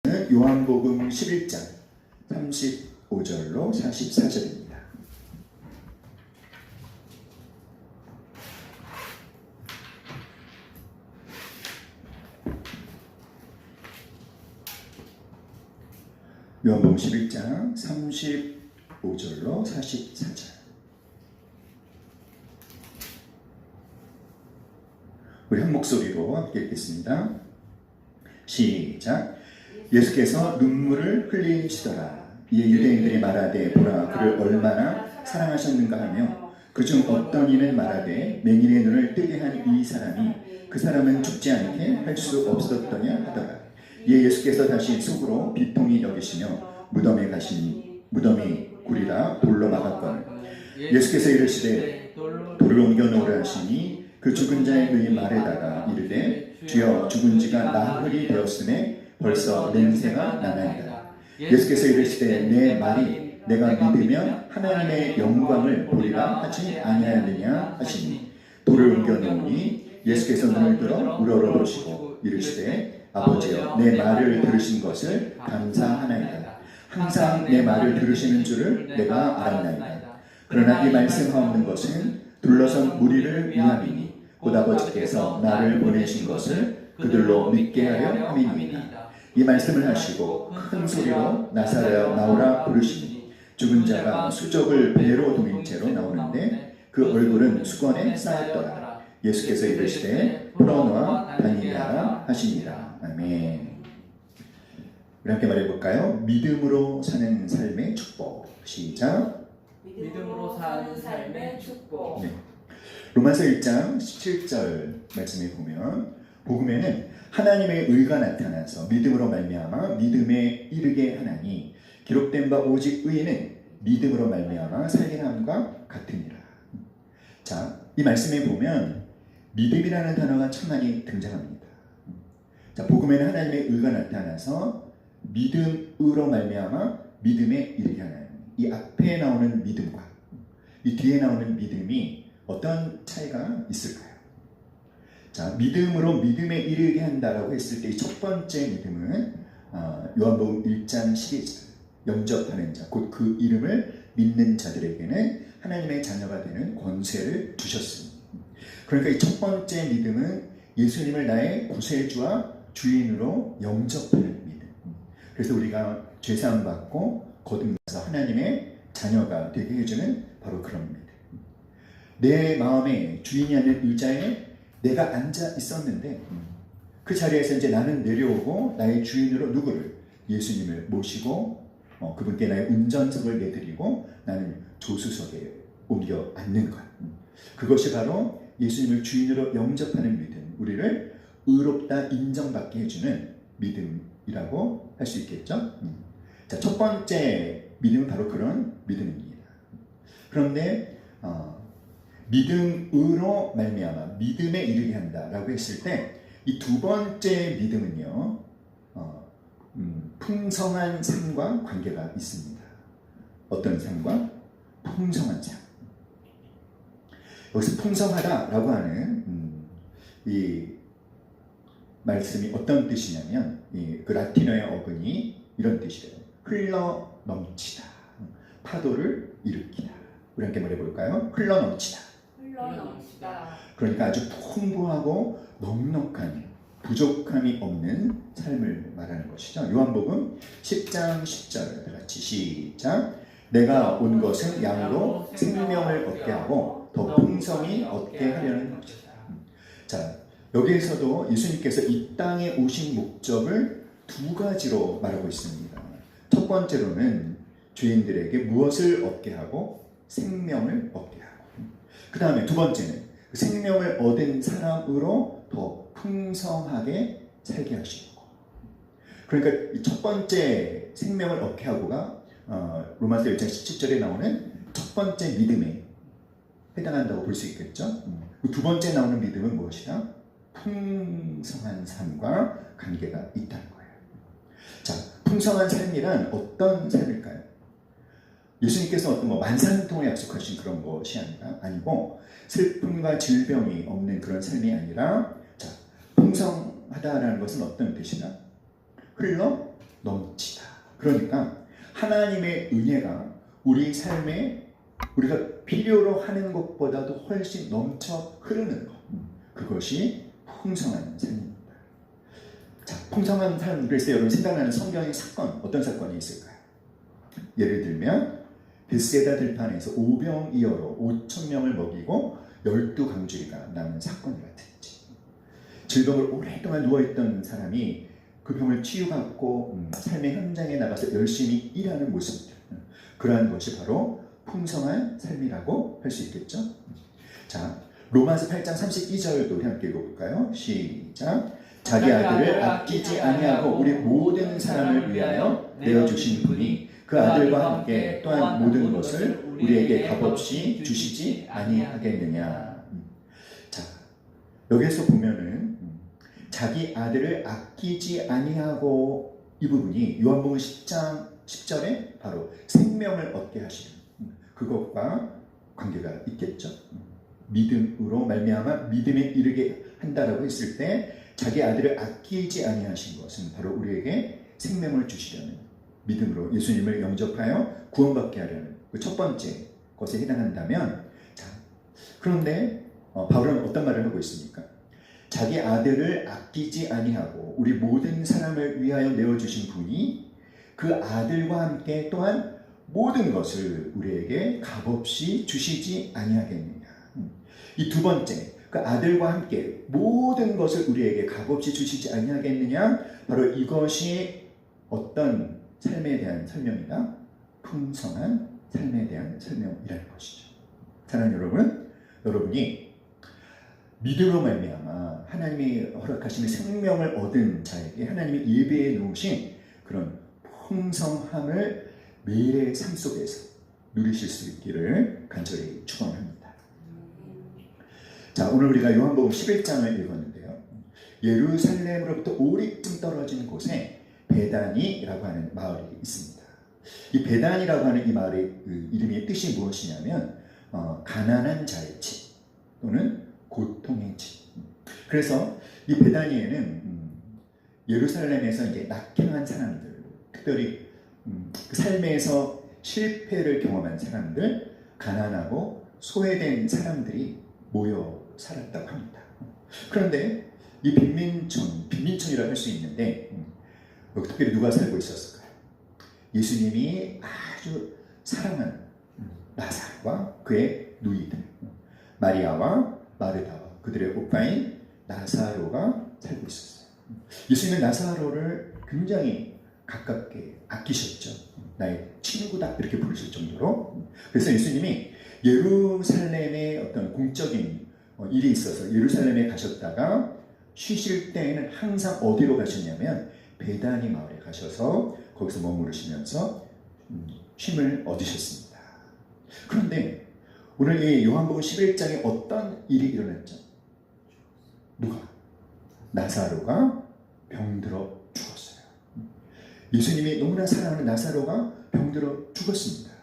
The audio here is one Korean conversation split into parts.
요한복음 11장 35절로 44절입니다. 요한복음 11장 35절로 44절. 우리 한 목소리로 함께 읽겠습니다. 시작. 예수께서 눈물을 흘리시더라. 이에 유대인들이 말하되 보라 그를 얼마나 사랑하셨는가 하며 그중 어떤 이는 말하되 맹인의 눈을 뜨게 한 이 사람이 그 사람은 죽지 않게 할 수 없었더냐 하더라. 이에 예수께서 다시 속으로 비통히 여기시며 무덤에 가시니 무덤이 굴이라 돌로 막았거늘 예수께서 이르시되 돌을 옮겨 놓으라 하시니 그 죽은 자의 의의 말에다가 이르되 주여 죽은 지가 나흘이 되었으매 벌써 냄새가 나나이다. 예수께서 이르시되 내 말이 내가 믿으면 하나님의 영광을 보리라 하지 아니하느냐 하시니 돌을 옮겨 놓으니 예수께서 눈을 들어 우러러보시고 이르시되 아버지여 내 말을 들으신 것을 감사하나이다. 항상 내 말을 들으시는 줄을 내가 알았나이다. 그러나 이 말씀하옵는 것은 둘러선 무리를 위함이니 곧 아버지께서 나를 보내신 것을 그들로 믿게 하려 함이니이다. 이 말씀을 하시고 큰 소리로 나사로야 나오라 부르시니 죽은 자가 수족을 배로 동인 채로 나오는데 그 얼굴은 수건에 쌓였더라. 예수께서 이르시되 풀어놓아 다니게 하라 하시니라. 아멘. 우리 함께 말해볼까요? 믿음으로 사는 삶의 축복. 시작. 믿음으로 사는 삶의 축복. 네. 로마서 1장 17절 말씀에 보면 복음에는 하나님의 의가 나타나서 믿음으로 말미암아 믿음에 이르게 하나니 기록된 바 오직 의인은 믿음으로 말미암아 살게 함과 같으니라. 자, 이 말씀에 보면 믿음이라는 단어가 참 많이 등장합니다. 자, 복음에는 하나님의 의가 나타나서 믿음으로 말미암아 믿음에 이르게 하나니 이 앞에 나오는 믿음과 이 뒤에 나오는 믿음이 어떤 차이가 있을까요? 자, 믿음으로 믿음에 이르게 한다라고 했을 때 첫 번째 믿음은 요한복음 1장 12절 영접하는 자, 곧 그 이름을 믿는 자들에게는 하나님의 자녀가 되는 권세를 주셨습니다. 그러니까 이 첫 번째 믿음은 예수님을 나의 구세주와 주인으로 영접하는 믿음. 그래서 우리가 죄사함 받고 거듭나서 하나님의 자녀가 되게 해주는 바로 그런 믿음. 내 마음의 주인이 아닌 의자에 내가 앉아 있었는데 그 자리에서 이제 나는 내려오고 나의 주인으로 누구를? 예수님을 모시고 그분께 나의 운전석을 내드리고 나는 조수석에 옮겨 앉는 것. 그것이 바로 예수님을 주인으로 영접하는 믿음, 우리를 의롭다 인정받게 해주는 믿음이라고 할 수 있겠죠. 자, 첫 번째 믿음은 바로 그런 믿음입니다. 그런데 믿음으로 말미암아 믿음에 이르게 한다라고 했을 때 이 두 번째 믿음은요 풍성한 삶과 관계가 있습니다. 어떤 삶과? 풍성한 삶. 여기서 풍성하다라고 하는 이 말씀이 어떤 뜻이냐면 그 라틴어의 어근이 이런 뜻이래요. 흘러 넘치다, 파도를 일으키다. 우리 함께 말해볼까요? 흘러 넘치다. 그러니까 아주 풍부하고 넉넉한 부족함이 없는 삶을 말하는 것이죠. 요한복음 10장 10절 같이 시작. 내가 온 것은 양으로 생명을 얻게 하고 더 풍성히 얻게 하려는 것이다. 자, 여기에서도 예수님께서 이 땅에 오신 목적을 두 가지로 말하고 있습니다. 첫 번째로는 죄인들에게 무엇을 얻게 하고 생명을 얻게 하고, 그 다음에 두 번째는 그 생명을 얻은 사람으로 더 풍성하게 살게 하시고, 그러니까 이 첫 번째 생명을 얻게 하고가 로마서 1장 17절에 나오는 첫 번째 믿음에 해당한다고 볼 수 있겠죠. 두 번째 나오는 믿음은 무엇이다? 풍성한 삶과 관계가 있다는 거예요. 자, 풍성한 삶이란 어떤 삶일까요? 예수님께서 어떤 만상통을 약속하신 그런 것이 아니고 슬픔과 질병이 없는 그런 삶이 아니라, 자, 풍성하다라는 것은 어떤 뜻이냐? 흘러 넘치다. 그러니까 하나님의 은혜가 우리 삶에 우리가 필요로 하는 것보다도 훨씬 넘쳐 흐르는 것. 그것이 풍성한 삶입니다. 자, 풍성한 삶, 그래서 여러분 생각나는 성경의 사건, 어떤 사건이 있을까요? 예를 들면 벳세다 들판에서 오병이어로 5,000명을 먹이고 12강주리가 남은 사건이라든지, 질병을 오랫동안 누워있던 사람이 그 병을 치유받고 삶의 현장에 나가서 열심히 일하는 모습들, 그러한 것이 바로 풍성한 삶이라고 할 수 있겠죠. 자, 로마서 8장 32절도 우리 함께 읽어볼까요? 시작. 자기 아들을 아끼지 아니하고 우리 모든 사람을 위하여 내어주신 분이 그 아들과 함께 또한 모든 것을 우리에게 값없이 주시지 아니하겠느냐. 자, 여기에서 보면은 자기 아들을 아끼지 아니하고, 이 부분이 요한복음 10장 10절에 바로 생명을 얻게 하시는 그것과 관계가 있겠죠. 믿음으로 말미암아 믿음에 이르게 한다라고 했을 때 자기 아들을 아끼지 아니하신 것은 바로 우리에게 생명을 주시려는, 믿음으로 예수님을 영접하여 구원받게 하려는 그 첫 번째 것에 해당한다면, 자, 그런데 바울은 어떤 말을 하고 있습니까? 자기 아들을 아끼지 아니하고 우리 모든 사람을 위하여 내어주신 분이 그 아들과 함께 또한 모든 것을 우리에게 값없이 주시지 아니하겠느냐. 이 두 번째, 그 아들과 함께 모든 것을 우리에게 값없이 주시지 아니하겠느냐, 바로 이것이 어떤 삶에 대한 설명이다? 풍성한 삶에 대한 설명이라는 것이죠. 사랑하는 여러분, 여러분이 믿음으로 말미암아 하나님이 허락하시는 생명을 얻은 자에게 하나님이 예배해 놓으신 그런 풍성함을 매일의 삶 속에서 누리실 수 있기를 간절히 축원합니다. 자, 오늘 우리가 요한복음 11장을 읽었는데요. 예루살렘으로부터 오리쯤 떨어진 곳에 베다니라고 하는 마을이 있습니다. 이 베다니라고 하는 이 마을의 이름의 뜻이 무엇이냐면 가난한 자의 집 또는 고통의 집. 그래서 이 베다니에는 예루살렘에서 이제 낙향한 사람들, 특별히 그 삶에서 실패를 경험한 사람들, 가난하고 소외된 사람들이 모여 살았다고 합니다. 그런데 이 빈민촌이라고 할 수 있는데 여기 특별히 누가 살고 있었을까요? 예수님이 아주 사랑하는 나사로와 그의 누이들, 마리아와 마르다와 그들의 오빠인 나사로가 살고 있었어요. 예수님은 나사로를 굉장히 가깝게 아끼셨죠. 나의 친구다 이렇게 부르실 정도로. 그래서 예수님이 예루살렘의 어떤 공적인 일이 있어서 예루살렘에 가셨다가 쉬실 때에는 항상 어디로 가셨냐면 베다니 마을에 가셔서 거기서 머무르시면서 쉼을 얻으셨습니다. 그런데 오늘 이 요한복음 11장에 어떤 일이 일어났죠? 누가? 나사로가 병들어 죽었어요. 예수님이 너무나 사랑하는 나사로가 병들어 죽었습니다.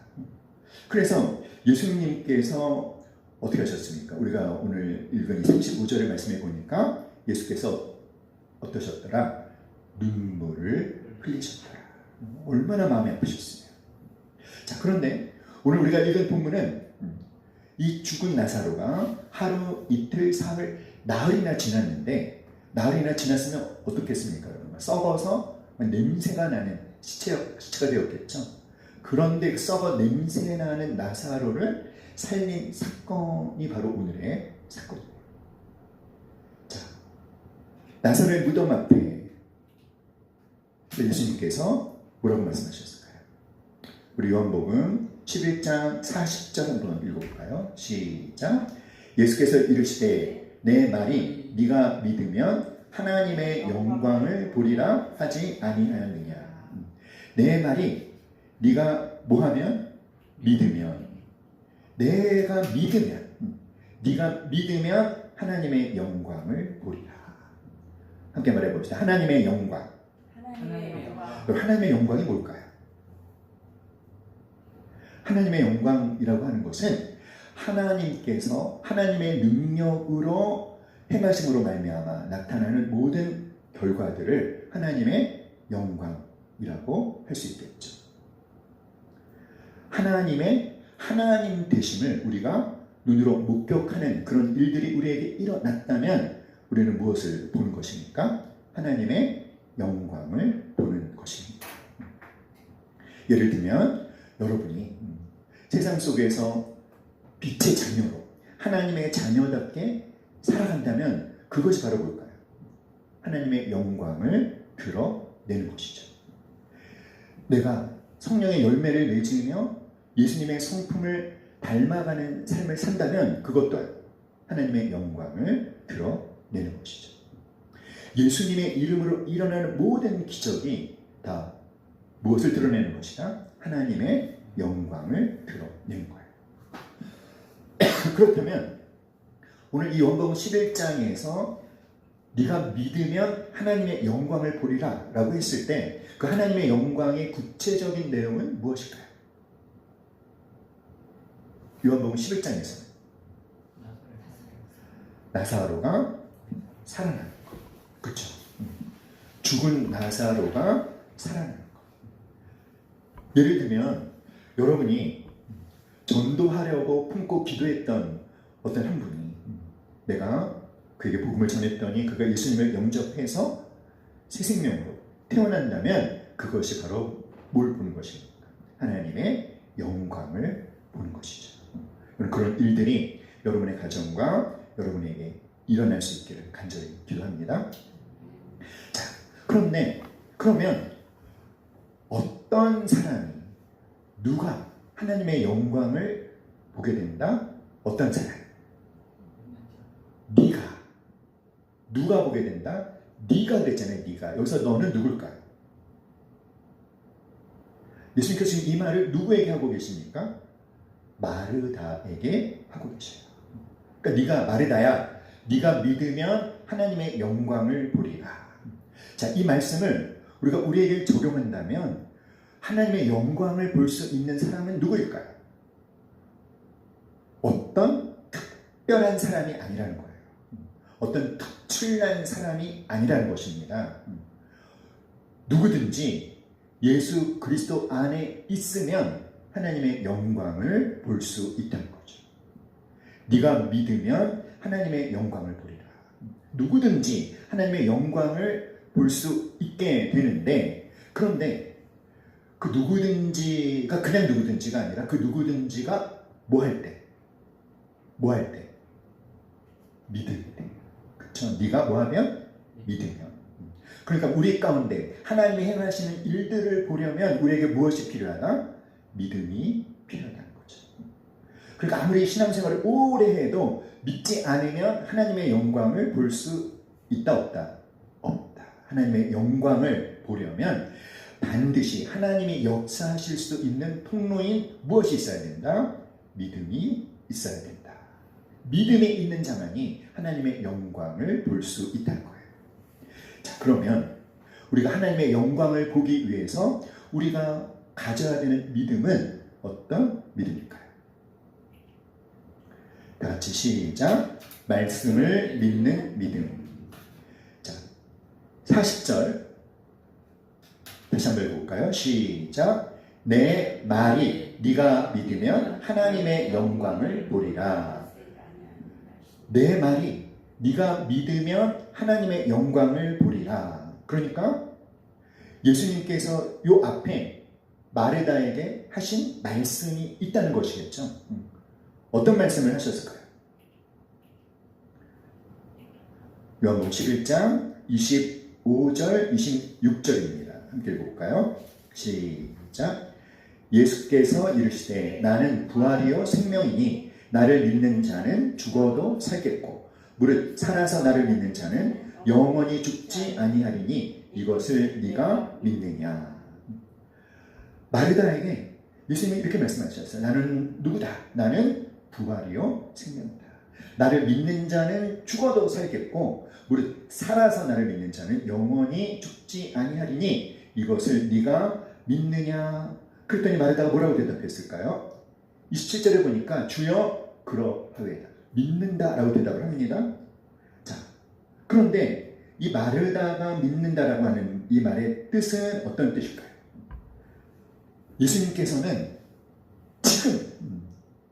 그래서 예수님께서 어떻게 하셨습니까? 우리가 오늘 읽은 35절의 말씀에 보니까 예수께서 어떠셨더라? 눈물을 흘리셨더라. 얼마나 마음이 아프셨어요. 자, 그런데 오늘 우리가 읽은 본문은 이 죽은 나사로가 하루, 이틀, 사흘, 나흘이나 지났는데, 나흘이나 지났으면 어떻겠습니까? 썩어서 냄새가 나는 시체가 되었겠죠. 그런데 그 썩어 냄새나는 나사로를 살린 사건이 바로 오늘의 사건입니다. 자, 나사로의 무덤 앞에 예수님께서 뭐라고 말씀하셨을까요? 우리 요한복음 11장 40절 한번 읽어볼까요? 시작. 예수께서 이르시되 내 말이 네가 믿으면 하나님의 영광을 보리라 하지 아니하였느냐. 내 말이 네가 뭐하면? 믿으면, 내가 믿으면, 네가 믿으면 하나님의 영광을 보리라. 함께 말해봅시다. 하나님의 영광. 하나님의 영광이 뭘까요? 하나님의 영광이라고 하는 것은 하나님께서 하나님의 능력으로 행하심으로 말미암아 나타나는 모든 결과들을 하나님의 영광, 영광이라고 할 수 있겠죠. 하나님의 하나님 되심을 우리가 눈으로 목격하는 그런 일들이 우리에게 일어났다면 우리는 무엇을 보는 것입니까? 하나님의 영광을 보는 것입니다. 예를 들면 여러분이 세상 속에서 빛의 자녀로 하나님의 자녀답게 살아간다면 그것이 바로 뭘까요? 하나님의 영광을 드러내는 것이죠. 내가 성령의 열매를 맺으며 예수님의 성품을 닮아가는 삶을 산다면 그것 또한 하나님의 영광을 드러내는 것이죠. 예수님의 이름으로 일어나는 모든 기적이 다 무엇을 드러내는 것이다? 하나님의 영광을 드러내는 거예요. 그렇다면 오늘 이 요한복음 11장에서 네가 믿으면 하나님의 영광을 보리라 라고 했을 때 그 하나님의 영광의 구체적인 내용은 무엇일까요? 요한복음 11장에서는 나사로가 살아나는 것. 그렇죠? 죽은 나사로가 살아나는 것. 예를 들면 여러분이 전도하려고 품고 기도했던 어떤 한 분이 내가 그에게 복음을 전했더니 그가 예수님을 영접해서 새 생명으로 태어난다면 그것이 바로 뭘 보는 것입니까? 하나님의 영광을 보는 것이죠. 그런 일들이 여러분의 가정과 여러분에게 일어날 수 있기를 간절히 기도합니다. 자, 그러면 어떤 사람이 누가 하나님의 영광을 보게 된다? 어떤 사람? 누가 보게 된다? 네가 그랬잖아요. 네가. 여기서 너는 누굴까요? 예수님께서 지금 이 말을 누구에게 하고 계십니까? 마르다에게 하고 계셔요. 그러니까 네가 마르다야. 네가 믿으면 하나님의 영광을 보리라. 자, 이 말씀을 우리가 우리에게 적용한다면 하나님의 영광을 볼 수 있는 사람은 누구일까요? 어떤 특별한 사람이 아니라는 거예요. 어떤 특출난 사람이 아니라는 것입니다. 누구든지 예수 그리스도 안에 있으면 하나님의 영광을 볼 수 있다는 거죠. 네가 믿으면 하나님의 영광을 보리라. 누구든지 하나님의 영광을 볼 수 있게 되는데, 그런데 그 누구든지가 그냥 누구든지가 아니라 그 누구든지가 뭐 할 때? 믿을 때. 그렇죠? 네가 뭐 하면? 믿으면. 그러니까 우리 가운데 하나님이 행하시는 일들을 보려면 우리에게 무엇이 필요하다? 믿음이 필요하다는 거죠. 그러니까 아무리 신앙생활을 오래 해도 믿지 않으면 하나님의 영광을 볼 수 있다 없다? 없다. 하나님의 영광을 보려면 반드시 하나님이 역사하실 수 있는 통로인 무엇이 있어야 된다? 믿음이 있어야 된다. 믿음이 있는 자만이 하나님의 영광을 볼 수 있다는 거예요. 자, 그러면 우리가 하나님의 영광을 보기 위해서 우리가 가져야 되는 믿음은 어떤 믿음일까요? 다 같이 시작. 말씀을 믿는 믿음. 자, 40절 다시 한번 읽어볼까요? 시작. 내 말이 네가 믿으면 하나님의 영광을 보리라. 내 말이 네가 믿으면 하나님의 영광을 보리라. 그러니까 예수님께서 요 앞에 마르다에게 하신 말씀이 있다는 것이겠죠. 어떤 말씀을 하셨을까요? 요한복음 11장 25절 26절입니다. 함께 읽어볼까요? 시작. 예수께서 이르시되 나는 부활이요 생명이니 나를 믿는 자는 죽어도 살겠고 무릇 살아서 나를 믿는 자는 영원히 죽지 아니하리니 이것을 네가 믿느냐. 마르다에게 예수님이 이렇게 말씀하셨어요. 나는 누구다? 나는 부활이요 생명이다. 나를 믿는 자는 죽어도 살겠고 무릇 살아서 나를 믿는 자는 영원히 죽지 아니하리니 이것을 네가 믿느냐. 그랬더니 마르다가 뭐라고 대답했을까요? 27절에 보니까 주여 그러하외다. 믿는다라고 대답을 합니다. 자, 그런데 이 마르다가 믿는다라고 하는 이 말의 뜻은 어떤 뜻일까요? 예수님께서는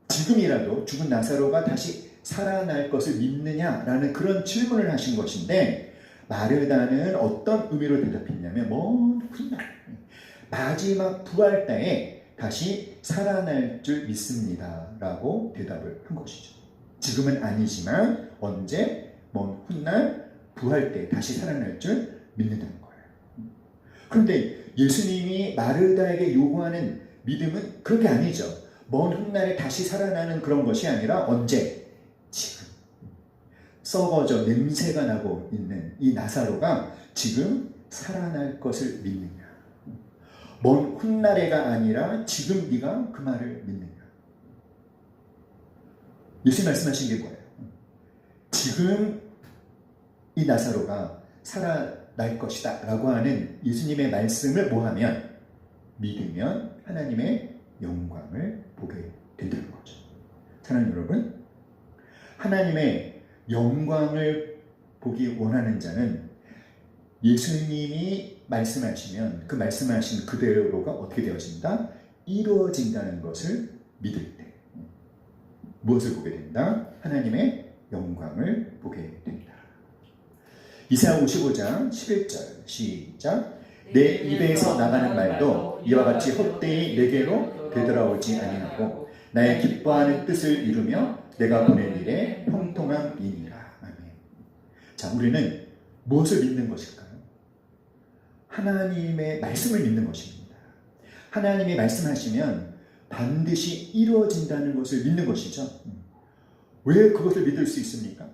지금이라도 죽은 나사로가 다시 살아날 것을 믿느냐라는 그런 질문을 하신 것인데, 마르다는 어떤 의미로 대답했냐면 먼 훗날 마지막 부활 때에 다시 살아날 줄 믿습니다 라고 대답을 한 것이죠. 지금은 아니지만 언제? 먼 훗날 부활 때 다시 살아날 줄 믿는다는 거예요. 그런데 예수님이 마르다에게 요구하는 믿음은 그렇게 아니죠. 먼 훗날에 다시 살아나는 그런 것이 아니라 언제? 지금. 썩어져 냄새가 나고 있는 이 나사로가 지금 살아날 것을 믿느냐. 먼 훗날에가 아니라 지금 네가 그 말을 믿느냐. 예수님 말씀하신 게 뭐예요? 지금 이 나사로가 살아날 것이다 라고 하는 예수님의 말씀을 뭐하면? 믿으면 하나님의 영광을 보게 된다는 거죠. 사랑하는 여러분, 하나님의 영광을 보기 원하는 자는 예수님이 말씀하시면 그 말씀하신 그대로가 어떻게 되어진다? 이루어진다는 것을 믿을 때 무엇을 보게 된다? 하나님의 영광을 보게 된다. 이사야 55장 11절 시작. 내 입에서 나가는 말도 이와 같이 헛되이 내게로 되돌아오지 아니하고 나의 기뻐하는 뜻을 이루며 내가 보낸 일에 형통함이니라. 아멘. 자, 우리는 무엇을 믿는 것일까요? 하나님의 말씀을 믿는 것입니다. 하나님이 말씀하시면 반드시 이루어진다는 것을 믿는 것이죠. 왜 그것을 믿을 수 있습니까?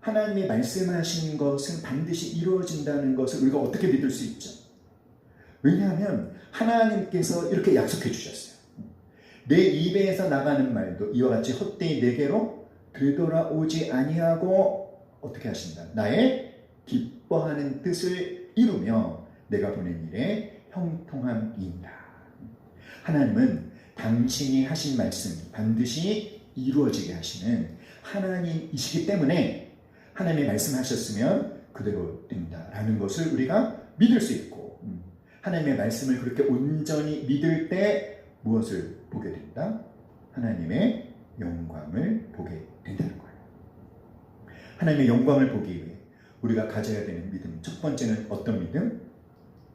하나님이 말씀하신 것은 반드시 이루어진다는 것을 우리가 어떻게 믿을 수 있죠? 왜냐하면 하나님께서 이렇게 약속해 주셨어요. 내 입에서 나가는 말도 이와 같이 헛되이 내게로 되돌아오지 아니하고 어떻게 하신다? 나의 기뻐하는 뜻을 이루며 내가 보낸 일에 형통함이니라. 하나님은 당신이 하신 말씀 반드시 이루어지게 하시는 하나님이시기 때문에 하나님이 말씀하셨으면 그대로 된다라는 것을 우리가 믿을 수 있고, 하나님의 말씀을 그렇게 온전히 믿을 때 무엇을 보게 된다? 하나님의 영광을 보게 된다는 거예요. 하나님의 영광을 보기 위해 우리가 가져야 되는 믿음, 첫 번째는 어떤 믿음?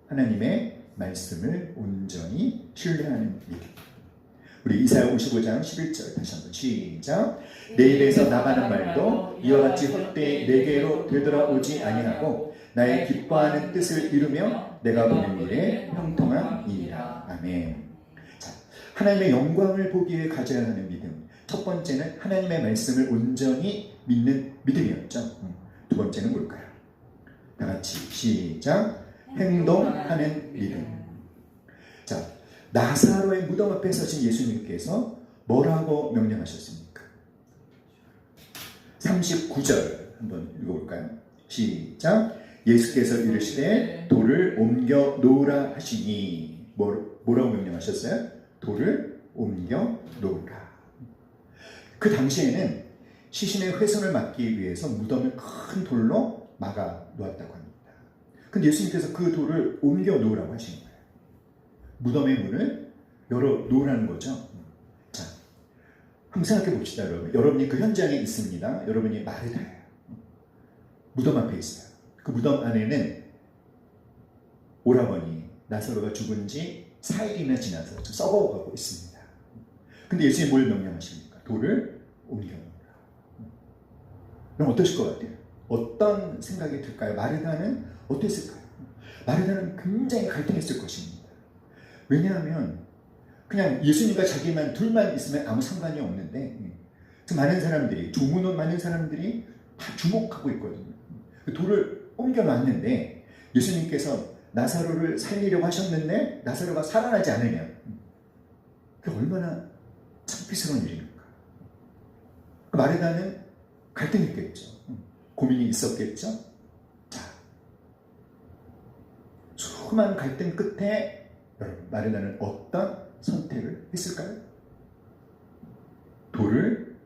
하나님의 말씀을 온전히 신뢰하는 믿음. 우리 이사야 55장 11절 다시 한번 시작. 내 입에서 나가는 말도 이와 같이 헛되이 내게로 되돌아오지 아니하고 나의 기뻐하는 뜻을 이루며 내가 보낸 일에 형통함이니라. 아멘. 자, 하나님의 영광을 보기 위해 가져야 하는 믿음. 첫 번째는 하나님의 말씀을 온전히 믿는 믿음이었죠. 두 번째는 뭘까요? 다 같이 시작. 행동하는 믿음. 자, 나사로의 무덤 앞에 서신 예수님께서 뭐라고 명령하셨습니까? 39절 한번 읽어볼까요? 시작. 예수께서 이르시되 돌을 옮겨 놓으라 하시니 뭐라고 명령하셨어요? 돌을 옮겨 놓으라. 그 당시에는 시신의 훼손을 막기 위해서 무덤을 큰 돌로 막아 놓았다고 합니다. 근데 예수님께서 그 돌을 옮겨 놓으라고 하시는 거예요. 무덤의 문을 열어 놓으라는 거죠. 자, 한번 생각해 봅시다, 여러분. 여러분이 그 현장에 있습니다. 여러분이 마르다예요. 무덤 앞에 있어요. 그 무덤 안에는 오라버니 나사로가 죽은 지 4일이나 지나서 썩어가고 있습니다. 근데 예수님이 뭘 명령하십니까? 돌을 옮겨 놓으라. 그럼 어떠실 것 같아요? 어떤 생각이 들까요? 마르다는 어땠을까요? 마르다는 굉장히 갈등했을 것입니다. 왜냐하면 그냥 예수님과 자기만 둘만 있으면 아무 상관이 없는데 그 많은 사람들이, 조문원 많은 사람들이 다 주목하고 있거든요. 그 돌을 옮겨놨는데 예수님께서 나사로를 살리려고 하셨는데 나사로가 살아나지 않으면 그게 얼마나 창피스러운 일입니까? 마르다는 갈등했겠죠. 고민이 있었겠죠. 자, 수많은 갈등 끝에 여러분, 마르다는 어떤 선택을 했을까요? 돌을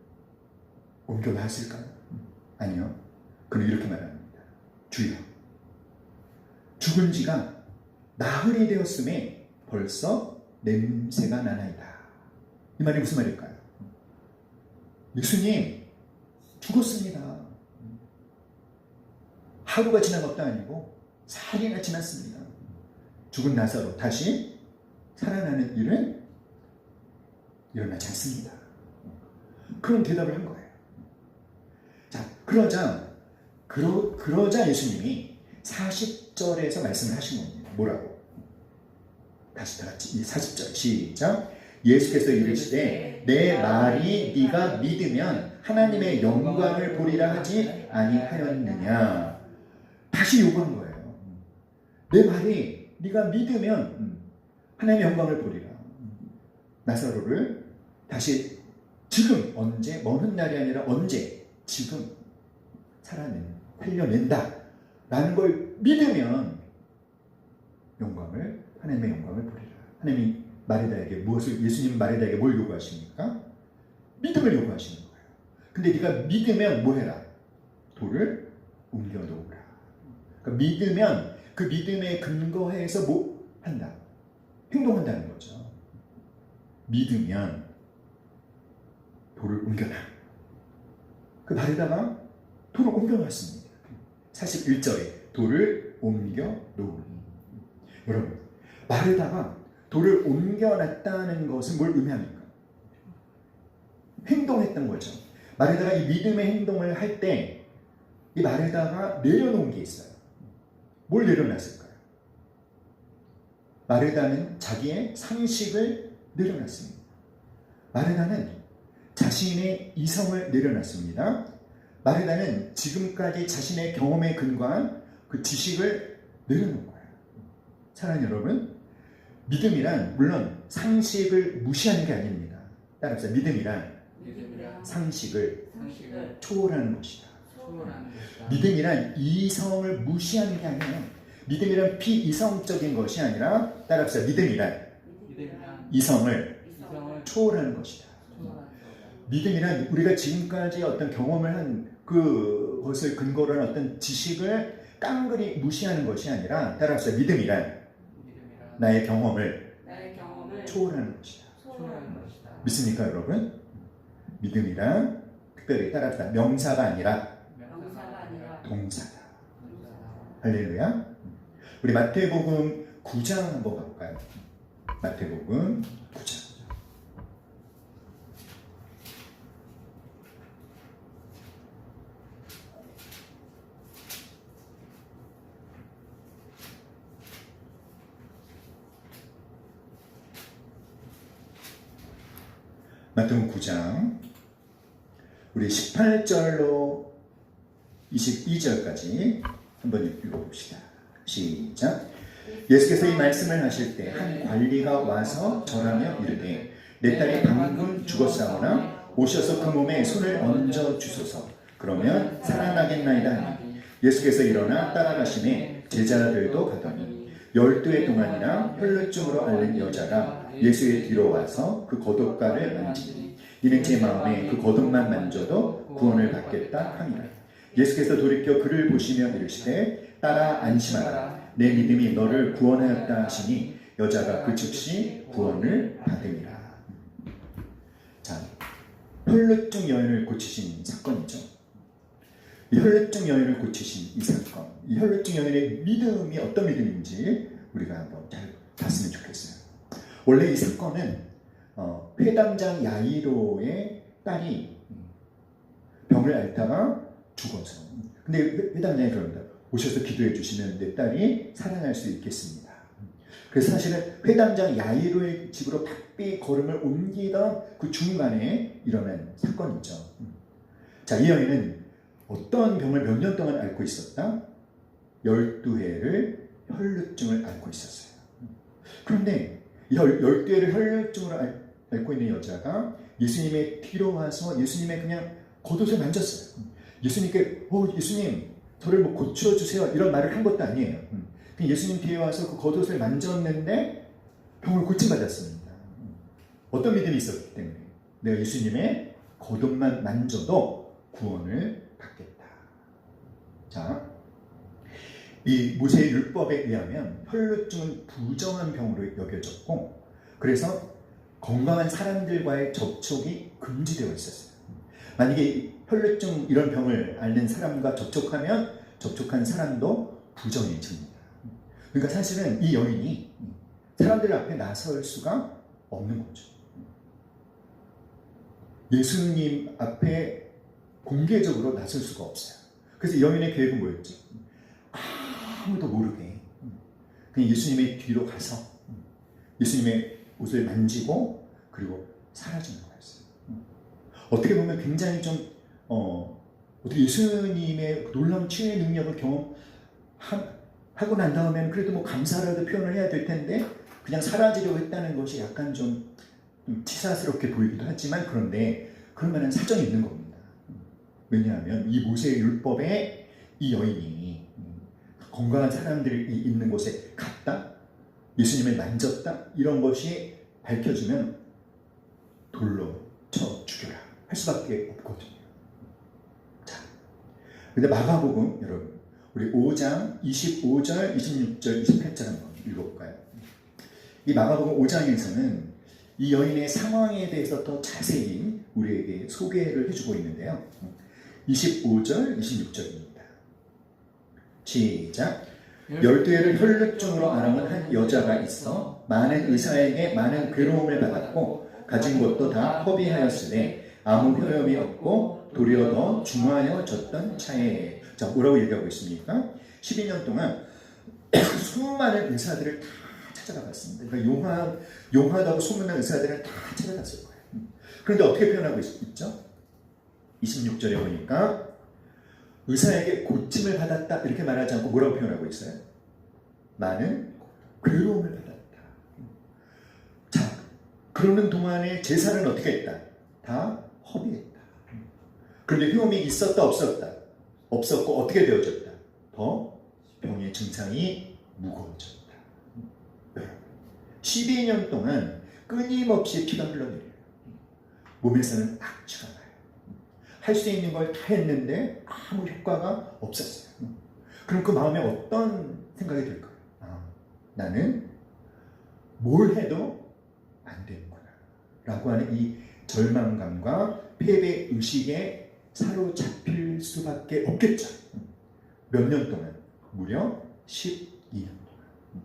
옮겨놨을까요? 아니요. 그는 이렇게 말합니다. 주여, 죽은 지가 나흘이 되었음에 벌써 냄새가 나나이다. 이 말이 무슨 말일까요? 예수님 죽었습니다. 하루가 지난 것도 아니고 사흘이나 지났습니다. 죽은 나사로 다시 살아나는 일은 일어나지 않습니다. 그런 대답을 한 거예요. 자, 그러자 예수님이 40절에서 말씀을 하신 겁니다. 뭐라고? 다시 다 같이 40절 시작. 예수께서 이르시되 내 말이 네가 믿으면 하나님의 영광을 보리라 하지 아니하였느냐. 다시 요구한 거예요. 내 말이 네가 믿으면 하나님의 영광을 보리라. 나사로를 다시 지금 언제 먼 훗날이 아니라 언제 지금 살려낸다 라는 걸 믿으면 하나님의 영광을 보리라. 하나님이 마르다에게 예수님 마르다에게 뭘 요구하십니까? 믿음을 요구하시는 거예요. 근데 네가 믿으면 뭐 해라? 돌을 옮겨 놓으라. 그러니까 믿으면 그 믿음에 근거해서 뭐 한다? 행동한다는 거죠. 믿으면 돌을 옮겨놔. 그 마르다가 돌을 옮겨놨습니다. 41절에 돌을 옮겨 놓으니. 여러분, 마르다가 돌을 옮겨놨다는 것은 뭘 의미합니까? 행동했던 거죠. 마르다가 이 믿음의 행동을 할 때 이 마르다가 내려놓은 게 있어요. 뭘 내려놨을까요? 마르다는 자기의 상식을 내려놨습니다. 마르다는 자신의 이성을 내려놨습니다. 마르다는 지금까지 자신의 경험에 근거한 그 지식을 내려놓은 거예요. 사랑하는 여러분, 믿음이란 물론 상식을 무시하는 게 아닙니다. 따라서 믿음이란 상식을 초월하는 것이다. 믿음이란 이성을 무시하는 게 아니에요. 믿음이란 비이성적인 것이 아니라 따라서 믿음이란 이성을 초월하는 것이다. 믿음이란 우리가 지금까지 어떤 경험을 한 그것을 근거로 한 어떤 지식을 깡그리 무시하는 것이 아니라 따라서 믿음이란 나의 경험을 초월하는 것이다. 믿습니까, 여러분? 믿음이란 특별히 따라서 명사가 아니라 동사다. 할렐루야. 우리 마태복음 9장 한번 가볼까요? 마태복음 9장. 마태복음 9장 우리 18절로 22절까지 한번 읽어봅시다. 시작. 예수께서 이 말씀을 하실 때 한 관리가 와서 절하며 이르되 내 딸이 방금 죽었사오나 오셔서 그 몸에 손을 얹어 주소서. 그러면 살아나겠나이다 하니 예수께서 일어나 따라가시매 제자들도 가더니 12해 동안이나 혈루증으로 앓는 여자가 예수의 뒤로 와서 그 겉옷가를 만지니 이는 제 마음에 그 겉옷만 만져도 구원을 받겠다 하니라. 예수께서 돌이켜 그를 보시며 이르시되 딸아 안심하라. 내 믿음이 너를 구원하였다 하시니 여자가 그 즉시 구원을 받으니라. 자, 혈루증 여인을 고치신 사건이죠. 이 혈루증 여인을 고치신 이 사건, 이 혈루증 여인의 믿음이 어떤 믿음인지 우리가 한번 잘 봤으면 좋겠어요. 원래 이 사건은 회당장 야이로의 딸이 병을 앓다가 죽어서, 근데 회당장이 그럽니다. 오셔서 기도해 주시면 내 딸이 살아날 수 있겠습니다. 그래서 사실은 회당장 야이로의 집으로 바삐 걸음을 옮기던 그 중간에 일어난 사건이죠. 자, 이 여인은 어떤 병을 몇 년 동안 앓고 있었다? 12회를 혈루증을 앓고 있었어요. 그런데 이 12회를 혈루증으로 앓고 있는 여자가 예수님의 뒤로 와서 예수님의 그냥 겉옷을 만졌어요. 예수님께 예수님 저를 뭐 고쳐주세요 이런 말을 한 것도 아니에요. 예수님 뒤에 와서 그 겉옷을 만졌는데 병을 고침받았습니다. 어떤 믿음이 있었기 때문에 내가 예수님의 겉옷만 만져도 구원을 받겠다. 자, 이 모세의 율법에 의하면 혈루증은 부정한 병으로 여겨졌고 그래서 건강한 사람들과의 접촉이 금지되어 있었어요. 만약에 혈루증 이런 병을 앓는 사람과 접촉한 사람도 부정해집니다. 그러니까 사실은 이 여인이 사람들 앞에 나설 수가 없는 거죠. 예수님 앞에 공개적으로 나설 수가 없어요. 그래서 이 여인의 계획은 뭐였지? 아무도 모르게 그냥 예수님의 뒤로 가서 예수님의 옷을 만지고 그리고 사라지는 거였어요. 어떻게 보면 굉장히 좀 어떻게 예수님의 놀라운 치유의 능력을 경험하고 난 다음에는 그래도 뭐 감사라도 표현을 해야 될 텐데 그냥 사라지려고 했다는 것이 약간 좀 치사스럽게 보이기도 하지만 그런데 그럴 만한 사정이 있는 겁니다. 왜냐하면 이 모세의 율법에 이 여인이 건강한 사람들이 있는 곳에 갔다 예수님을 만졌다 이런 것이 밝혀지면 돌로 쳐 죽여라 할 수밖에 없거든요. 자, 근데 마가복음 여러분 우리 5장 25절, 26절, 28절 한번 읽어볼까요? 이 마가복음 5장에서는 이 여인의 상황에 대해서 더 자세히 우리에게 소개를 해주고 있는데요. 25절, 26절입니다. 시작. 12해를 혈루증으로 앓아온 한 여자가 있어 많은 의사에게 많은 괴로움을 받았고 가진 것도 다 허비하였으되 아무 효험이 없고 도리어 더 중하여졌던 차에 자 뭐라고 얘기하고 있습니까? 12년 동안 수많은 의사들을 다 찾아가 봤습니다. 그러니까 용하다고 소문난 의사들을 다 찾아갔을 거예요. 그런데 어떻게 표현하고 있죠? 26절에 보니까 의사에게 고침을 받았다 이렇게 말하지 않고 뭐라고 표현하고 있어요? 나는 괴로움을 받았다. 자, 그러는 동안에 제사는 어떻게 했다? 다 허비했다. 그런데 효험이 있었다 없었다? 없었고 어떻게 되어졌다? 더 병의 증상이 무거워졌다. 12년 동안 끊임없이 피가 흘러내려요. 몸에서는 악취가 나요. 할 수 있는 걸 다 했는데 아무 효과가 없었어요. 그럼 그 마음에 어떤 생각이 들까요? 나는 뭘 해도 안 되는구나 라고 하는 이 절망감과 패배 의식에 사로잡힐 수밖에 없겠죠. 몇 년 동안? 무려 12년 동안.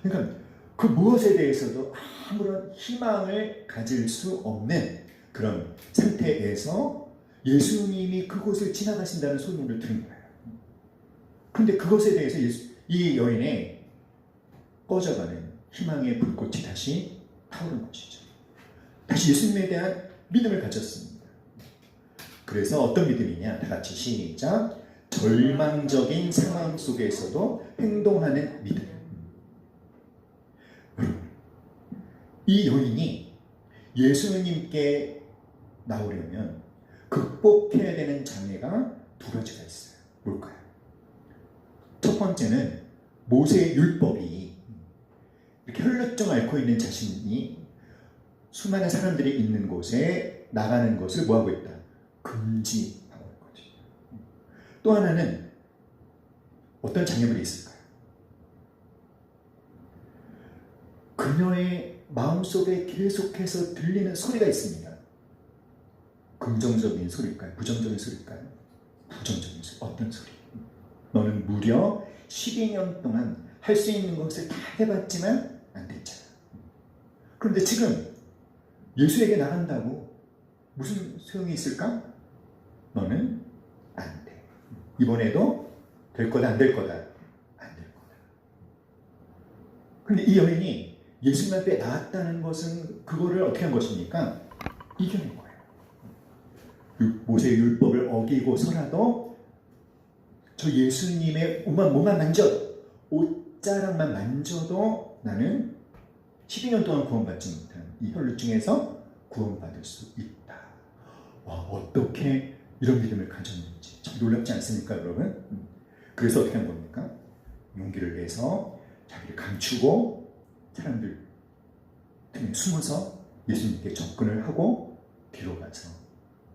그러니까 그 무엇에 대해서도 아무런 희망을 가질 수 없는 그런 상태에서 예수님이 그곳을 지나가신다는 소문을 들은 거예요. 그런데 그것에 대해서 이 여인의 꺼져가는 희망의 불꽃이 다시 타오른 것이죠. 다시 예수님에 대한 믿음을 가졌습니다. 그래서 어떤 믿음이냐? 다 같이 시작. 절망적인 상황 속에서도 행동하는 믿음. 이 여인이 예수님께 나오려면 극복해야 되는 장애가 두 가지가 있어요. 뭘까요? 첫 번째는 모세의 율법이 이렇게 혈루증 앓고 있는 자신이 수많은 사람들이 있는 곳에 나가는 것을 뭐하고 있다? 금지하고 있거든요. 또 하나는 어떤 장애물이 있을까요? 그녀의 마음속에 계속해서 들리는 소리가 있습니다. 긍정적인 소리일까요? 부정적인 소리일까요? 부정적인 소리. 어떤 소리? 너는 무려 12년 동안 할 수 있는 것을 다 해봤지만 안 됐잖아. 그런데 지금 예수에게 나간다고 무슨 소용이 있을까? 너는 안 돼. 이번에도 될 거다 안 될 거다? 안 될 거다. 그런데 이 여인이 예수님 앞에 나왔다는 것은 그거를 어떻게 한 것입니까? 이겨낸 거예요. 모세의 율법을 어기고서라도 저 예수님의 몸만 만져도 옷자락만 만져도 나는 12년 동안 구원받지 못한 이 혈루증에서 구원받을 수 있다. 와, 어떻게 이런 믿음을 가졌는지 참 놀랍지 않습니까, 여러분? 그래서 어떻게 한 겁니까? 용기를 내서 자기를 감추고 사람들 틈에 숨어서 예수님께 접근을 하고 뒤로 가서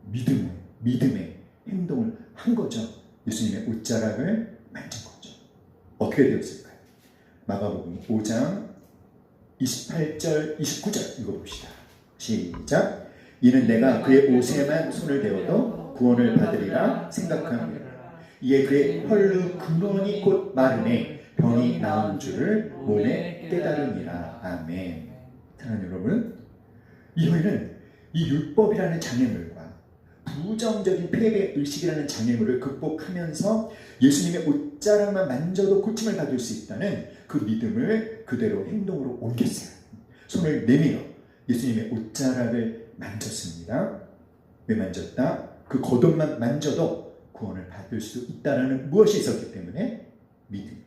믿음의 행동을 한 거죠. 예수님의 옷자락을 만진 거죠. 어떻게 되었을까요? 마가복음 5장 28절 29절 읽어봅시다. 시작. 이는 내가 그의 옷에만 손을 대어도 구원을 받으리라 생각하느라. 이에 그의 혈루 근원이 곧 마르매 병이 나은 줄을 몸에 깨달으니라. 아멘. 사랑하는 여러분, 이 여인은 이 율법이라는 장애물과 부정적인 패배 의식이라는 장애물을 극복하면서 예수님의 옷자락만 만져도 고침을 받을 수 있다는 그 믿음을 그대로 행동으로 옮겼어요. 손을 내밀어 예수님의 옷자락을 만졌습니다. 왜 만졌다? 그 겉옷만 만져도 구원을 받을 수 있다는 무엇이 있었기 때문에? 믿음.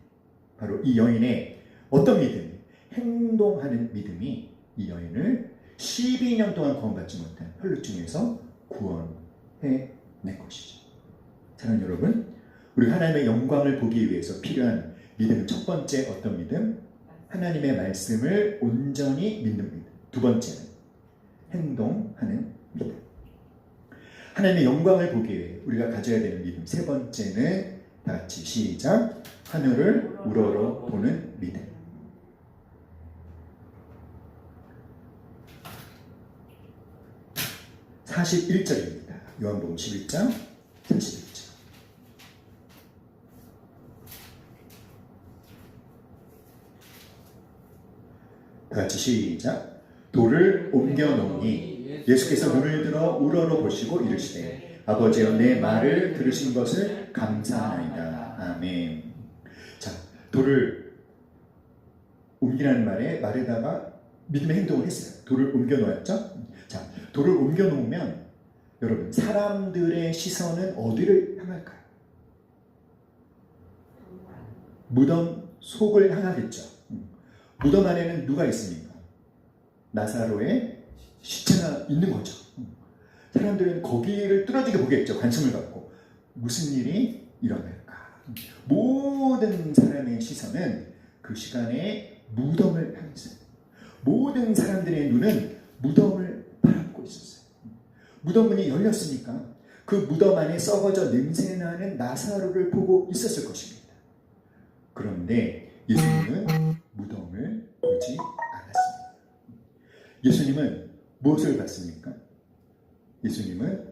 바로 이 여인의 어떤 믿음이? 행동하는 믿음이 이 여인을 12년 동안 구원받지 못한 혈루증에서 구원해낸 것이죠. 사랑하는 여러분, 우리 하나님의 영광을 보기 위해서 필요한 믿음은 첫 번째 어떤 믿음? 하나님의 말씀을 온전히 믿는 믿음. 두 번째는 행동하는 믿음. 하나님의 영광을 보기 위해 우리가 가져야 되는 믿음. 세 번째는 다 같이 시작. 하늘을 우러러 보는 믿음. 41절입니다. 요한복음 11장 41절. 다같이 시작. 돌을 옮겨 놓으니 예수께서 눈을 들어 우러러 보시고 이르시되 아버지여 내 말을 들으신 것을 감사하나이다. 아멘. 자, 돌을 옮기라는 말에다가 믿음의 행동을 했어요. 돌을 옮겨 놓았죠. 자, 돌을 옮겨 놓으면 여러분, 사람들의 시선은 어디를 향할까요? 무덤 속을 향하겠죠. 무덤 안에는 누가 있습니까? 나사로의 시체가 있는 거죠. 사람들은 거기를 뚫어지게 보겠죠. 관심을 갖고. 무슨 일이 일어날까? 모든 사람의 시선은 그 시간에 무덤을 향했어요. 모든 사람들의 눈은 무덤을 바라보고 있었어요. 무덤 문이 열렸으니까 그 무덤 안에 썩어져 냄새나는 나사로를 보고 있었을 것입니다. 그런데 예수님은 무덤을 보지 않았습니다. 예수님은 무엇을 봤습니까? 예수님은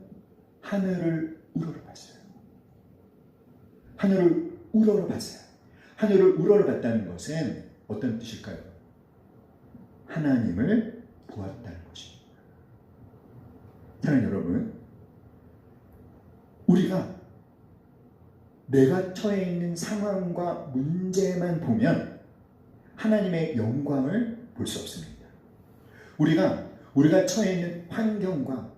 하늘을 우러러 봤어요. 하늘을 우러러 봤어요. 하늘을 우러러 봤다는 것은 어떤 뜻일까요? 하나님을 보았다는 것입니다. 사랑하는 여러분, 우리가 내가 처해 있는 상황과 문제만 보면 하나님의 영광을 볼 수 없습니다. 우리가 처해 있는 환경과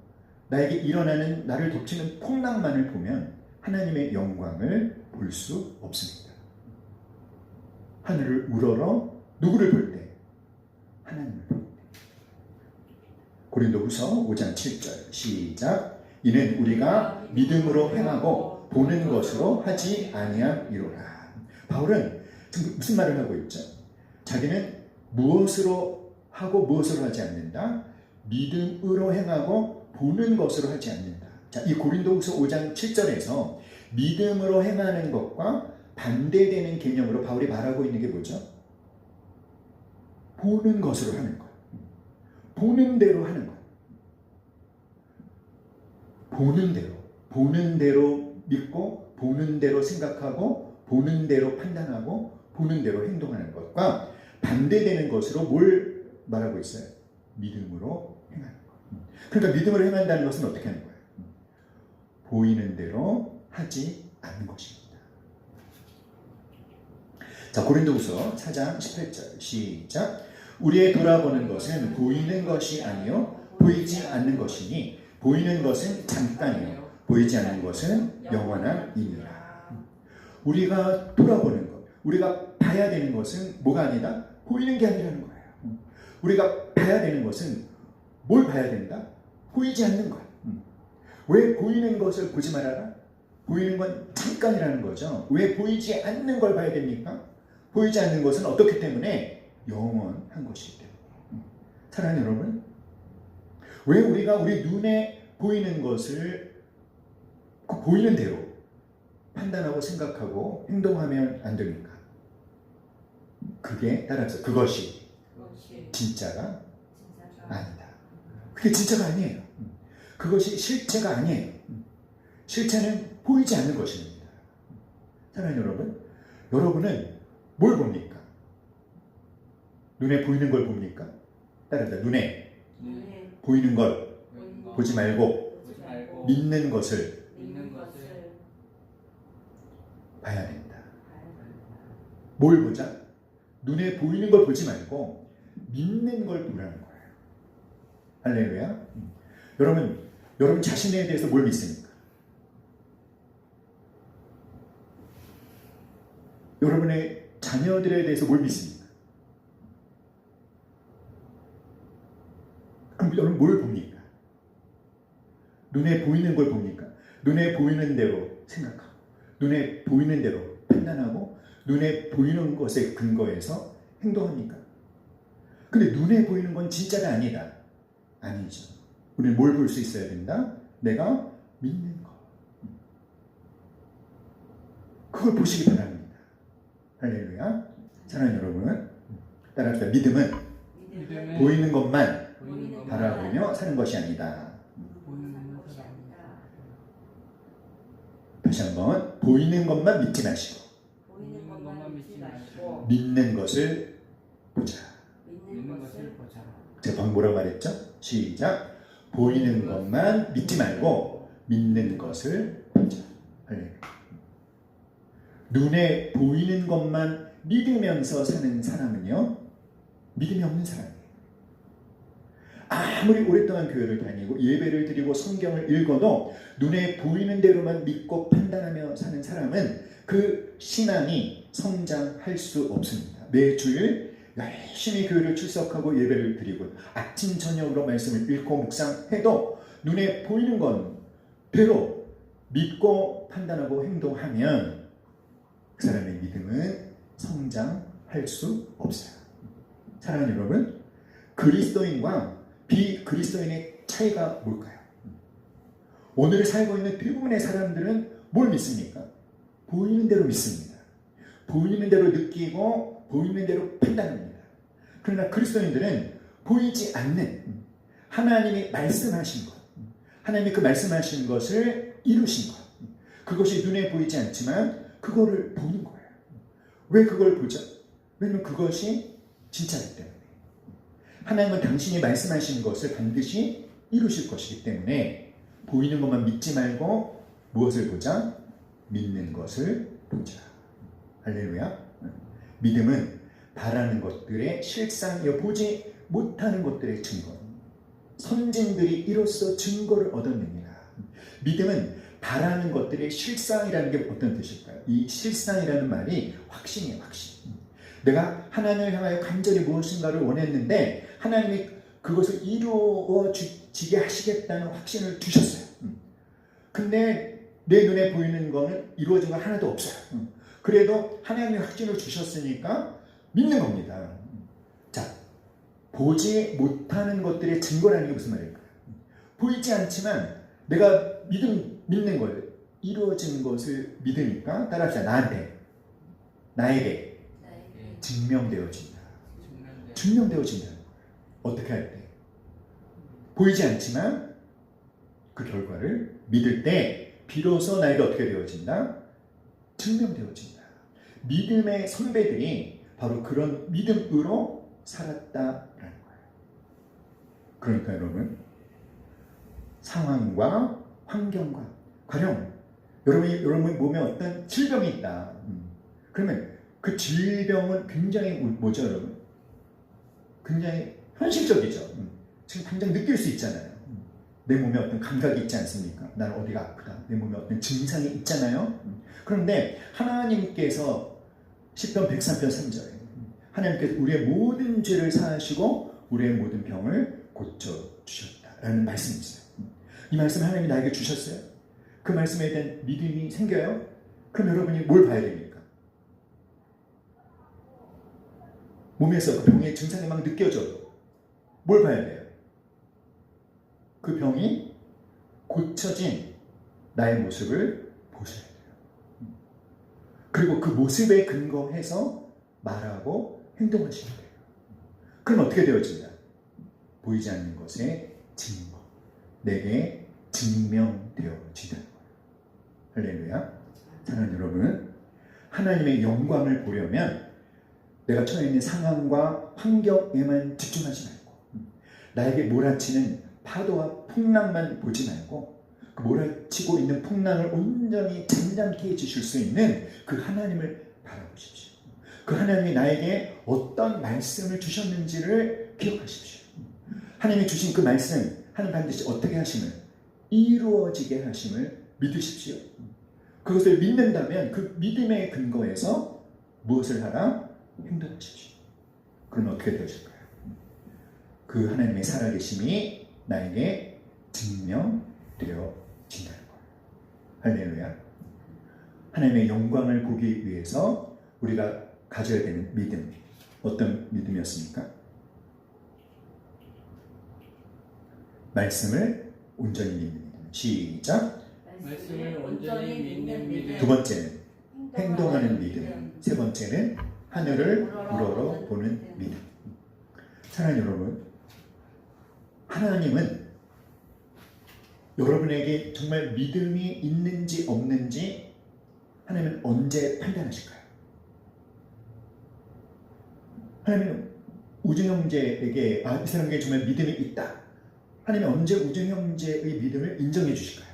나에게 일어나는 나를 덮치는 풍랑만을 보면 하나님의 영광을 볼 수 없습니다. 하늘을 우러러 누구를 볼 때? 하나님을 볼 때. 고린도후서 5장 7절 시작. 이는 우리가 믿음으로 행하고 보는 것으로 하지 아니함이로라. 바울은 지금 무슨 말을 하고 있죠? 자기는 무엇으로 하고 무엇으로 하지 않는다? 믿음으로 행하고 보는 것으로 하지 않는다. 자, 이 고린도후서 5장 7절에서 믿음으로 행하는 것과 반대되는 개념으로 바울이 말하고 있는 게 뭐죠? 보는 것으로 하는 것. 보는 대로 하는 것. 보는 대로 믿고, 보는 대로 생각하고, 보는 대로 판단하고, 보는 대로 행동하는 것과 반대되는 것으로 뭘 말하고 있어요? 믿음으로 행하는 것. 그러니까 믿음으로 행한다는 것은 어떻게 하는 거예요? 보이는 대로 하지 않는 것입니다. 자, 고린도후서 4장 18절 시작. 우리의 돌아보는 것은 보이는 것이 아니요 보이지 않는 것이니 보이는 것은 잠깐이요 보이지 않는 것은 영원함이니라. 우리가 돌아보는 것, 우리가 봐야 되는 것은 뭐가 아니다? 보이는 게 아니라는 거예요. 우리가 봐야 되는 것은 뭘 봐야 된다? 보이지 않는 것. 왜 보이는 것을 보지 말아라? 보이는 건 잠깐이라는 거죠. 왜 보이지 않는 걸 봐야 됩니까? 보이지 않는 것은 어떻기 때문에? 영원한 것이기 때문에. 사랑하는 여러분, 왜 우리가 우리 눈에 보이는 것을 그 보이는 대로 판단하고 생각하고 행동하면 안 됩니까? 그게 따라서 그것이 그것이 진짜가 진짜가 아니다. 그게 진짜가 아니에요. 그것이 실체가 아니에요. 실체는 보이지 않는 것입니다. 사랑하는 여러분, 여러분은 뭘 봅니까? 눈에 보이는 걸 봅니까? 따라합니다. 눈에 눈에 보이는 걸 보이는 거 보지 말고 보지 말고 믿는 것을 믿는 것을 봐야 된다. 봐야 된다. 뭘 보자? 눈에 보이는 걸 보지 말고 믿는 걸 보라는 거예요. 할렐루야. 여러분 자신에 대해서 뭘 믿습니까? 여러분의 자녀들에 대해서 뭘 믿습니까? 그럼 여러분 뭘 봅니까? 눈에 보이는 걸 봅니까? 눈에 보이는 대로 생각하고 눈에 보이는 대로 판단하고 눈에 보이는 것에 근거해서 행동합니까? 근데 눈에 보이는 건 진짜가 아니다. 아니죠. 우리는 뭘 볼 수 있어야 된다? 내가 믿는 것. 그걸 보시기 바랍니다. 할렐루야. 사랑하는 여러분, 따라합시다. 믿음은 믿음은 보이는 것만 보이는 것만 바라보며 사는 것이 아니다. 보이는 것이 아니다. 다시 한번 보이는 것만 믿지 마시고 보이는 것만 믿지 마시고 믿는 것을 보자. 믿는 것을 보자. 제가 방금 뭐라고 말했죠? 시작. 보이는 것만 믿지 말고 믿는 것을 보자. 할렐루야. 눈에 보이는 것만 믿으면서 사는 사람은요, 믿음이 없는 사람이에요. 아무리 오랫동안 교회를 다니고 예배를 드리고 성경을 읽어도 눈에 보이는 대로만 믿고 판단하며 사는 사람은 그 신앙이 성장할 수 없습니다. 매주일 열심히 교회를 출석하고 예배를 드리고 아침 저녁으로 말씀을 읽고 묵상해도 눈에 보이는 건 대로 믿고 판단하고 행동하면 그 사람의 믿음은 성장할 수 없어요. 사랑하는 여러분, 그리스도인과 비그리스도인의 차이가 뭘까요? 오늘 살고 있는 대부분의 사람들은 뭘 믿습니까? 보이는 대로 믿습니다. 보이는 대로 느끼고 보이는 대로 판단합니다. 그러나 그리스도인들은 보이지 않는 하나님이 말씀하신 것, 하나님이 그 말씀하신 것을 이루신 것, 그것이 눈에 보이지 않지만 그거를 보는 거예요. 왜 그걸 보죠? 왜냐하면 그것이 진짜이기 때문에. 하나님은 당신이 말씀하신 것을 반드시 이루실 것이기 때문에 보이는 것만 믿지 말고 무엇을 보자? 믿는 것을 보자. 할렐루야. 믿음은 바라는 것들의 실상이요 보지 못하는 것들의 증거. 선진들이 이로써 증거를 얻었느니라. 믿음은 바라는 것들의 실상이라는 게 어떤 뜻일까요? 이 실상이라는 말이 확신이에요, 확신. 내가 하나님을 향하여 간절히 무엇인가를 원했는데 하나님이 그것을 이루어지게 하시겠다는 확신을 주셨어요. 근데 내 눈에 보이는 거는 이루어진 거 하나도 없어요. 그래도 하나님이 확신을 주셨으니까 믿는 겁니다. 자, 보지 못하는 것들의 증거라는 게 무슨 말일까요? 보이지 않지만 내가 믿는 거예요. 이루어진 것을 믿으니까 따라합시다. 나에게 증명되어진다. 증명되어진다는 거예요. 어떻게 할 때? 보이지 않지만 그 결과를 믿을 때 비로소 나에게 어떻게 되어진다? 증명되어진다. 믿음의 선배들이 바로 그런 믿음으로 살았다라는 거예요. 그러니까 여러분, 상황과 환경과 가령 여러분 몸에 어떤 질병이 있다. 그러면 그 질병은 굉장히 뭐죠, 여러분? 굉장히 현실적이죠. 지금 당장 느낄 수 있잖아요. 내 몸에 어떤 감각이 있지 않습니까? 나는 어디가 아프다. 내 몸에 어떤 증상이 있잖아요. 그런데 하나님께서 시편 103편 3절에 하나님께서 우리의 모든 죄를 사하시고 우리의 모든 병을 고쳐주셨다라는 말씀이 있어요. 이 말씀 하나님이 나에게 주셨어요. 그 말씀에 대한 믿음이 생겨요. 그럼 여러분이 뭘 봐야 됩니까? 몸에서 그 병의 증상이 막 느껴져도 뭘 봐야 돼요? 그 병이 고쳐진 나의 모습을 보셔야 돼요. 그리고 그 모습에 근거해서 말하고 행동하시면 돼요. 그럼 어떻게 되어진다? 보이지 않는 것의 증거, 내게 증명되어진다는 거예요. 할렐루야. 사랑하는 여러분, 하나님의 영광을 보려면 내가 처해 있는 상황과 환경에만 집중하지 말고, 나에게 몰아치는 파도와 풍랑만 보지 말고, 그 몰아치고 있는 풍랑을 온전히 잠잠케 해주실 수 있는 그 하나님을 바라보십시오. 그 하나님이 나에게 어떤 말씀을 주셨는지를 기억하십시오. 하나님이 주신 그 말씀, 하나님 반드시 어떻게 하심을, 이루어지게 하심을 믿으십시오. 그것을 믿는다면 그 믿음의 근거에서 무엇을 하라? 행동하십시오. 그럼 어떻게 되어질까요? 그 하나님의 살아계심이 나에게 증명되어진다는 거예요. 할렐루야. 하나님의 영광을 보기 위해서 우리가 가져야 되는 믿음, 어떤 믿음이었습니까? 말씀을 온전히 믿는 믿음. 시작. 말씀을 온전히 믿는 믿음. 두 번째는 행동하는 믿음. 세 번째는 하늘을 우러러 보는 믿음. 사랑하는 여러분, 하나님은 여러분에게 정말 믿음이 있는지 없는지 하나님은 언제 판단하실까요? 하나님은 우주 형제에게 이 사람에게 정말 믿음이 있다. 하나님은 언제 우주 형제의 믿음을 인정해 주실까요?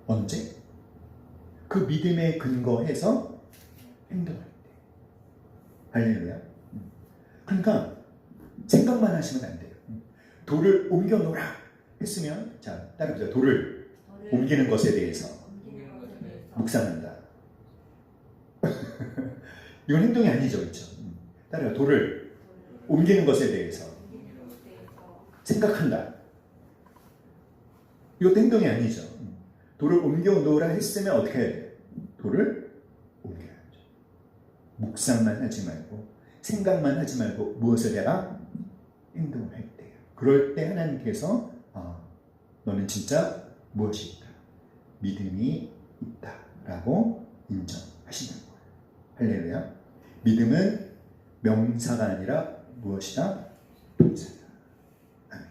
언제? 그 믿음에 근거해서 행동할 때. 할렐루야. 그러니까 생각만 하시면 안 돼요. 돌을 옮겨 놓으라 했으면, 자, 따라해보자. 돌을 옮기는 것에 대해서 묵상한다. 이건 행동이 아니죠, 그렇죠? 따라해. 돌을 옮기는 것에 대해서 생각한다. 이것도 행동이 아니죠. 돌을 옮겨 놓으라 했으면 어떻게 해야 돼요? 돌을 옮겨야죠. 묵상만 하지 말고, 생각만 하지 말고 무엇을 해라? 행동을 할 때요. 그럴 때 하나님께서 너는 진짜 무엇이 있다, 믿음이 있다라고 인정하신다는 거예요. 할렐루야. 믿음은 명사가 아니라 무엇이다? 동사다. 아멘.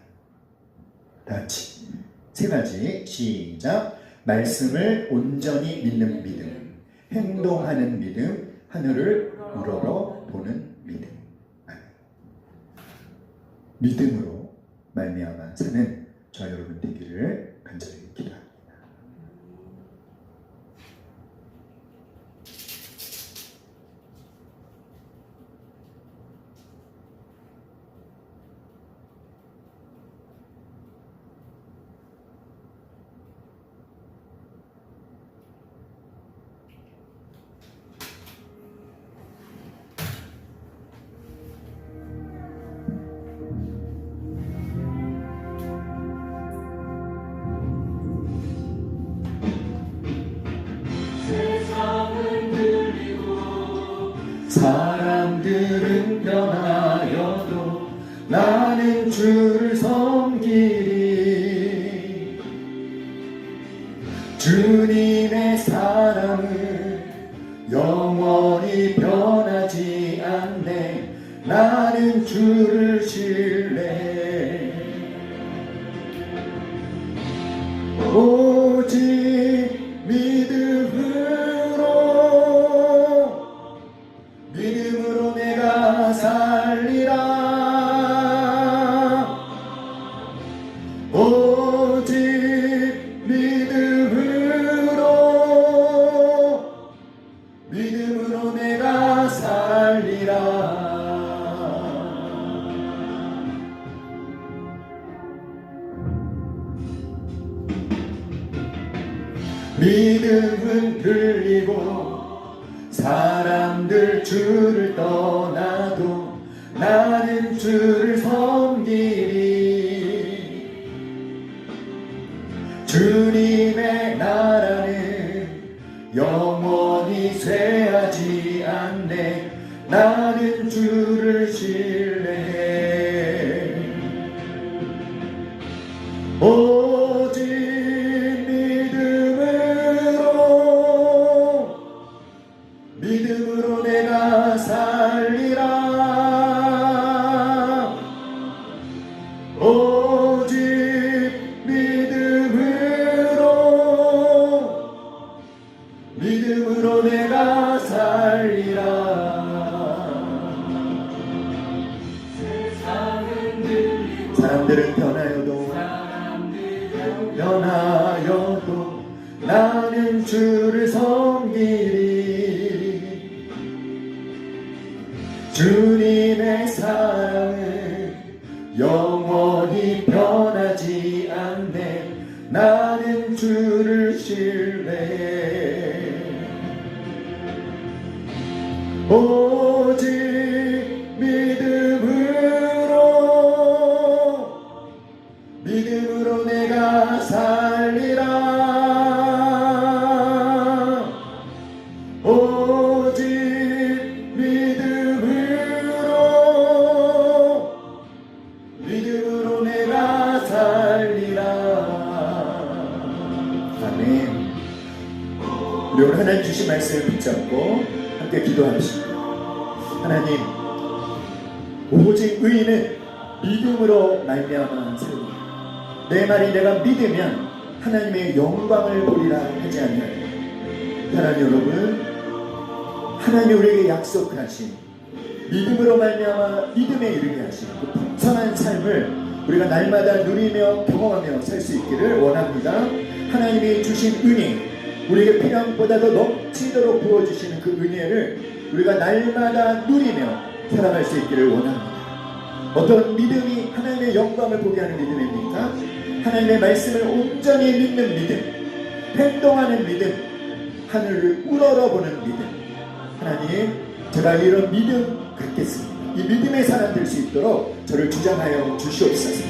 다 같이 세 가지. 시작. 말씀을 온전히 믿는 믿음, 행동하는 믿음, 하늘을 우러러 보는 믿음. 아멘. 믿음으로 말미암아 사는 저 여러분 되기를 간절히 기도합니다. 사람들은 변하여도 나는 주를 섬기리. 주님의 사랑은 영원히 변하지 않네. 나는 주를 신뢰해. 오직 믿음으로 내가 살리라. 오직 믿음으로 내가 살리라. 믿음은 들리고 사람들 주를 떠나도 나는 주를 섬기리. 주님의 나라는 영원히 쇠하지 않네. 나는 주를 신뢰해. 오직 믿음으로 내 사람들은 변하여도 나는 주를 섬기리. 주님의 사랑은 영원히 변하지 않네. 나는 주를 신뢰해. 오직 믿음으로 내가 살리라. 오직 믿음으로 내가 살리라. 아멘. 우리 오늘 하나님 주신 말씀을 붙잡고 함께 기도합시다. 하나님, 오직 의인은 믿음으로 말미암아 살리라. 내 말이 내가 믿으면 하나님의 영광을 보리라 하지 않나요? 하나님 여러분, 하나님이 우리에게 약속하신 믿음으로 말미암아 믿음에 이르게 하신 그 풍성한 삶을 우리가 날마다 누리며 경험하며 살 수 있기를 원합니다. 하나님이 주신 은혜, 우리에게 필요한 것보다도 넘치도록 부어주시는 그 은혜를 우리가 날마다 누리며 살아갈 수 있기를 원합니다. 어떤 믿음이 하나님의 영광을 보게 하는 믿음입니까? 하나님의 말씀을 온전히 믿는 믿음, 행동하는 믿음, 하늘을 우러러보는 믿음. 하나님, 제가 이런 믿음 갖겠습니다. 이 믿음의 사람 될 수 있도록 저를 주장하여 주시옵소서.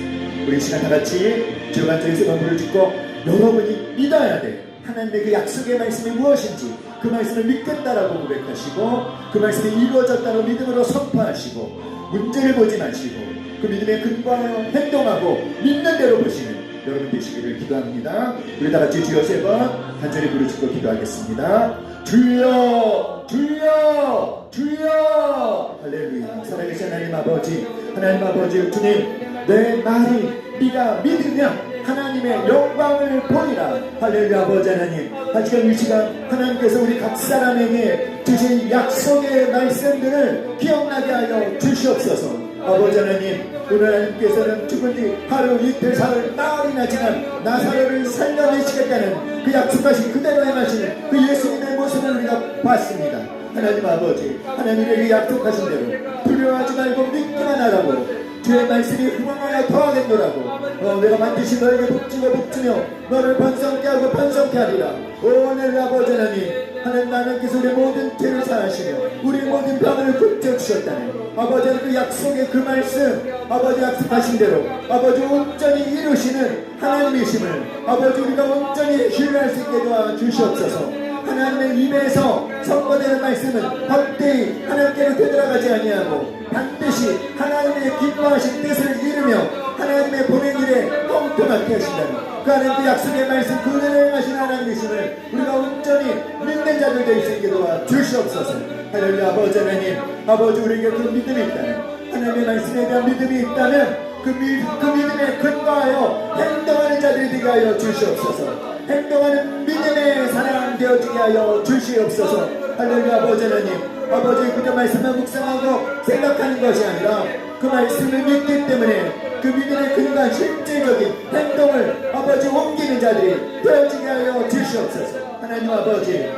우리 시간 다같이 주여 간절히 건물을 짓고 여러분이 믿어야 돼. 하나님의 그 약속의 말씀이 무엇인지 그 말씀을 믿겠다라고 고백하시고 그 말씀이 이루어졌다고 믿음으로 선포하시고 문제를 보지 마시고 그 믿음에 근거하여 행동하고 믿는 대로 보시는 여러분 되시기를 기도합니다. 우리 다같이 주여 세 번 간절히 부르짖고 기도하겠습니다. 주여 주여 주여. 할렐루야. 살아계신 하나님 아버지, 하나님 아버지, 주님, 내 말이 네가 믿으면 하나님의 영광을 보리라. 할렐루야. 아버지 하나님, 아직은 이 시간 하나님께서 우리 각 사람에게 주신 약속의 말씀들을 기억나게 하여 주시옵소서. 아버지 하나님, 오늘 하나님께서는 죽은 지 하루 이틀 사흘 나흘이나 지난 나사로를 살려내시겠다는 그 약속하신 그대로 행하시는 그 예수님의 모습을 우리가 봤습니다. 하나님 아버지, 하나님의 약속하신 대로 두려워하지 말고 믿기만 하라고, 주의 말씀이 흥황하여 더하겠노라고, 내가 반드시 너에게 복주며 너를 번성케 하고 번성케 하리라. 오늘 아버지 하나님 하나님께서 우리 모든 죄를 사하시며 우리 모든 병을 고쳐주셨다는 아버지 그 약속의 그 말씀, 아버지 약속하신 대로 아버지 온전히 이루시는 하나님이심을 아버지 우리가 온전히 신뢰할 수 있게 도와주시옵소서. 하나님의 입에서 선포되는 말씀은 헛되이 하나님께로 되돌아가지 아니하고 반드시 하나님의 기뻐하신 뜻을 이루며 하나님의 보낸 일에 통통하게 하신다는 그 하나님의 약속의 말씀 그대로 행하신 하나님이심을 우리가 온전히 믿는 자들 될 수 있게 도와주시옵소서. 할렐루야. 아버지 하나님, 아버지 우리에게 그 믿음이 있다면, 하나님의 말씀에 대한 믿음이 있다면 그 믿음에 근거하여 행동하는 자들이 되게 하여 주시옵소서. 행동하는 믿음의 사람 되어지게 하여 주시옵소서. 할렐루야. 아버지 하나님, 아버지 그저 말씀만 묵상하고 생각하는 것이 아니라 그 말씀을 믿기 때문에 그 믿음의 근거한 실제적인 행동을 아버지 옮기는 자들이 되어지게 하여 주시옵소서. 하나님 아버지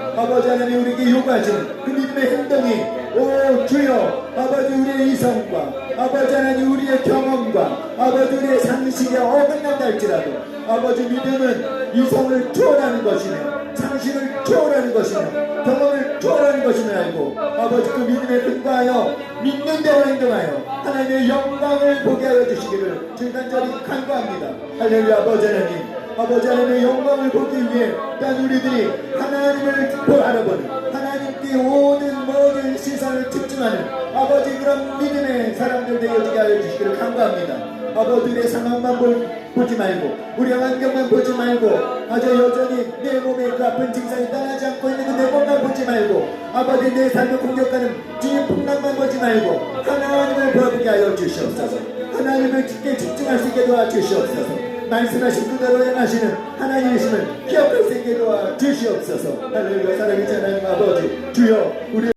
하나님 우리에게 요구하시는 그 믿음의 행동이 오 주여 아버지 우리의 이성과 아버지 하나님 우리의 경험과 아버지 우리의 상식에 어긋난다 할지라도 아버지 믿음은 이성을 초월하는 것이며 상식을 초월하는 것이며 경험을 초월하는 것임을 알고 아버지 그 믿음에 근거하여 믿는 대로 행동하여 하나님의 영광을 보게 하여 주시기를 간절히 간구합니다. 할렐루야. 아버지 하나님, 아버지 하나님의 영광을 보기 위해 단 우리들이 하나님을 알아보는 하나님께 모든 시선을 집중하는 아버지 그런 믿음의 사람들 되어지게 하여 주시기를 간구합니다. 아버지 우리의 상황만 보지 말고 우리의 환경만 보지 말고 아주 여전히 내 몸에 그 아픈 증상이 떠나지 않고 있는 그 내 몸만 보지 말고 아버지 내 삶을 공격하는 주의 풍랑만 보지 말고 하나님을 보게 하여 주시옵소서. 하나님을 깊게 집중할 수 있게 도와주시옵소서. 말씀하신 그대로 행하시는 하나님이심을 기억할 수 있게 도와주시옵소서. 할렐루야. 사랑의 하나님 아버지 주여 우리